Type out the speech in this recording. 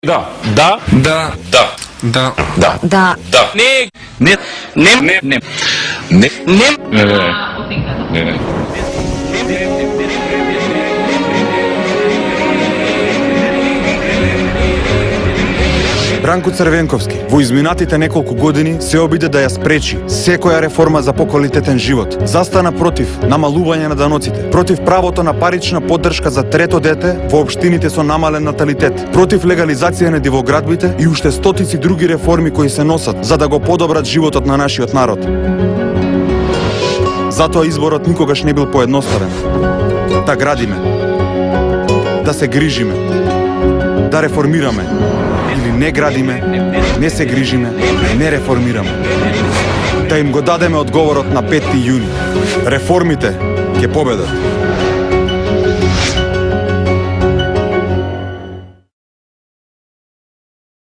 Да. Да. Да. Да. Да. Да. Да. Да. Не. Не. Не. Не. Не. Не. Не. Бранко Црвенковски во изминатите неколку години се обиде да ја спречи секоја реформа за поквалитетен живот. Застана против намалување на даноците, против правото на парична поддршка за трето дете во општините со намален наталитет, против легализација на дивоградбите и уште стотици други реформи кои се носат за да го подобрат животот на нашиот народ. Затоа изборот никогаш не бил поедноставен. Да градиме, да се грижиме, да реформираме, или не градиме, не се грижиме, не реформираме. Да им го дадеме одговорот на 5 јуни. Реформите ќе победат.